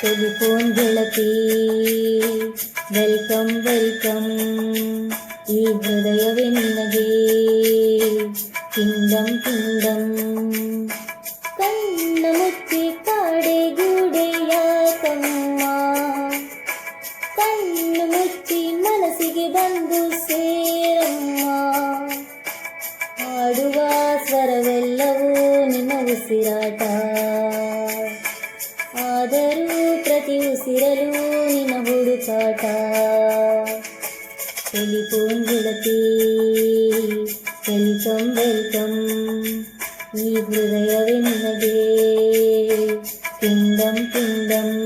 Telephone ಗೆಳತಿ welcome welcome, ಈ ಹೃದಯವೇ ನಿನಗೆ ಕಿಂಡಮ್ ಕಿಂಡಮ್. ಕಣ್ಣ ಮುಚ್ಚಿ ಕಾಡೆ ಗೂಡೆಯ ಕಮ್ಮ, ಕಣ್ಣು ಮುಚ್ಚಿ ಮನಸ್ಸಿಗೆ ಬಂದು ಸೇರಮ್ಮ. ಹಾಡುವ ಸ್ವರವೆಲ್ಲವೂ ನಿನ್ನ ಉಸಿರಾಟ, ಆದರೂ ಪ್ರತಿ ಉಸಿರಲು ನಿನ್ನ ಹುಡುಕಾಟ. ಟೆಲಿಫೋನ್ ಗೆಳತಿ ವೆಲ್ಕಮ್ ವೆಲ್ಕಮ್, ಈ ಹೃದಯವೇ ನಿನಗೆ ಕಿಂಡಮ್ ಕಿಂಡಮ್.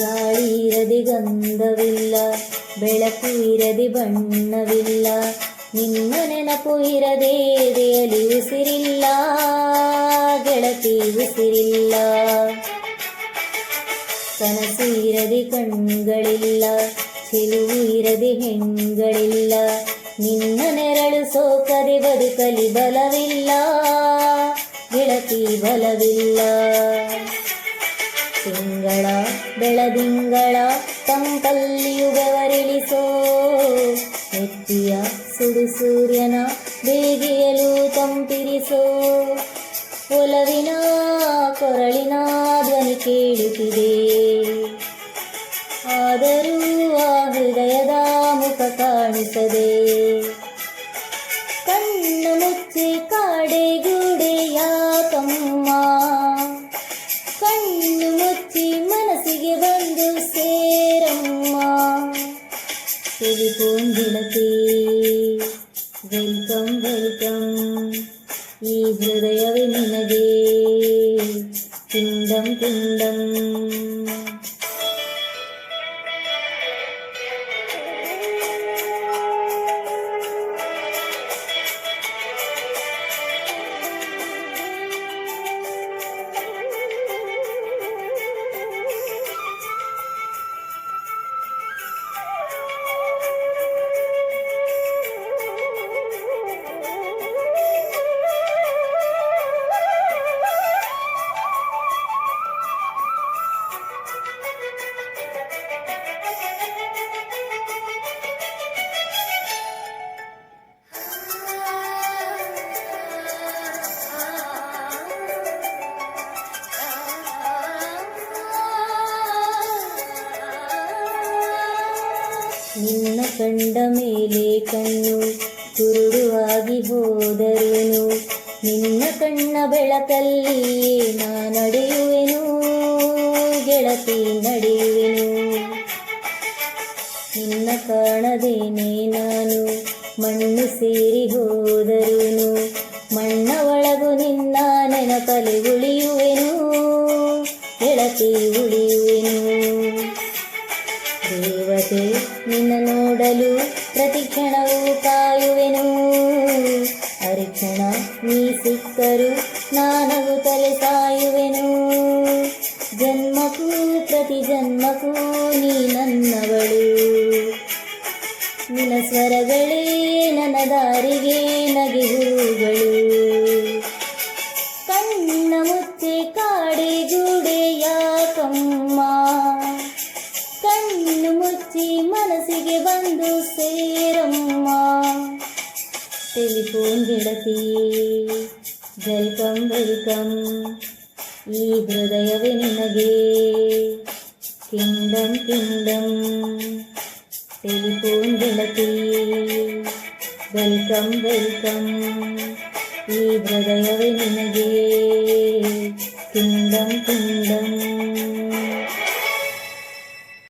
ಗಾಳಿ ಇರದೆ ಗಂಧವಿಲ್ಲ, ಬೆಳಕು ಇರದೆ ಬಣ್ಣವಿಲ್ಲ, ನಿನ್ನ ನೆನಪು ಇರದೆ ಎದೆಯಲ್ಲಿ ಉಸಿರಿಲ್ಲ, ಗೆಳತಿ ಉಸಿರಿಲ್ಲ. ಕನಸು ಇರದೆ ಕಣ್ಗಳಿಲ್ಲ, ಚೆಲುವು ಇರದೆ ಹೆಣ್ಗಳಿಲ್ಲ, ನಿನ್ನ ನೆರಳು ಸೋಕದೆ ಬದುಕಲಿ ಬಲವಿಲ್ಲ, ಗೆಳತಿ ಬಲವಿಲ್ಲ. ತಿಂಗಳ ಬೆಳದಿಂಗಳ ತಂಪಲ್ಲಿಯು ಬೆವರಿಳಿಸೋ, ನೆತ್ತಿಯ ಸುಡು ಸೂರ್ಯನ ಬೇಗೆಯಲು ತಂಪಿರಿಸೋ. ಒಲವಿನ ಕೊರಳಿನ ಧ್ವನಿ ಕೇಳುತ್ತಿದೆ, ಆದರೂ ಆ ಹೃದಯದ ಮುಖ ಕಾಣಿಸದೆ. ಕಣ್ಣ ಮುಚ್ಚಿ ಕಾಡೆ ಗೂಡೆಯ ಕಮ್ಮ, ಕಣ್ಣು ಮುಚ್ಚಿ ಮನಸ್ಸಿಗೆ ಬಂದು ಸೇರಮ್ಮ. ಟೆಲಿಫೋನ್ ಗೆಳತಿ ವೆಲ್ಕಮ್ ವೆಲ್ಕಮ್, ಈ ಹೃದಯವೇ ನಿನಗೆ ಕಿಂಡಮ್ ಕಿಂಡಮ್. ನಿನ್ನ ಕಂಡ ಮೇಲೆ ಕಣ್ಣು ಕುರುಡುವಾಗಿ ಹೋದರೇನು, ನಿನ್ನ ಕಣ್ಣ ಬೆಳಕಲ್ಲಿ ನಾ ನಡೆಯುವೆನು, ಗೆಳತಿ ನಡೆಯುವೆನು. ನಿನ್ನ ಕಾಣದೇನೆ ನಾನು ಮಣ್ಣು ಸೇರಿ ಹೋದರೇನು, ಮಣ್ಣ ಒಳಗು ನಿನ್ನ ನೆನಪಲಿ ಉಳಿಯುವೆನು, ಗೆಳತಿ ಉಳಿಯುವೆನು. ದೇವತೆ ನಿನ್ನ ನೋಡಲು ಪ್ರತಿ ಕ್ಷಣವೂ ಕಾಯುವೆನು, ಅರಿಕ್ಷಣ ನೀ ಸಿಕ್ಕರು ನಾನಗುತ್ತಲೇ ಸಾಯುವೆನು. ಜನ್ಮಕ್ಕೂ ಪ್ರತಿ ಜನ್ಮಕ್ಕೂ ನೀ ನನ್ನವಳು, ನಿನ್ನ ಸ್ವರಗಳೇ ನನ್ನ ದಾರಿಗೆ ನಗೆಹೂಗಳು. ಕಣ್ಣ ಮುಚ್ಚೆ ಕಾಡೆ ಗೂಡೆಯ ಕಮ್ಮ, ಕಣ್ಣು ಮುಚ್ಚಿ ಮನಸ್ಸಿಗೆ ಬಂದು ಸೇರಮ್ಮ. ಟೆಲಿಫೋನ್ ಗೆಳತಿ ವೆಲ್ಕಮ್ ವೆಲ್ಕಮ್, ಈ ಹೃದಯವೇ ನಿನಗೆ ಕಿಂಡಮ್ ಕಿಂಡಮ್. ಟೆಲಿಫೋನ್ ಗೆಳತಿ ವೆಲ್ಕಮ್ ವೆಲ್ಕಮ್, ಈ ಹೃದಯವೇ ನಿನಗೆ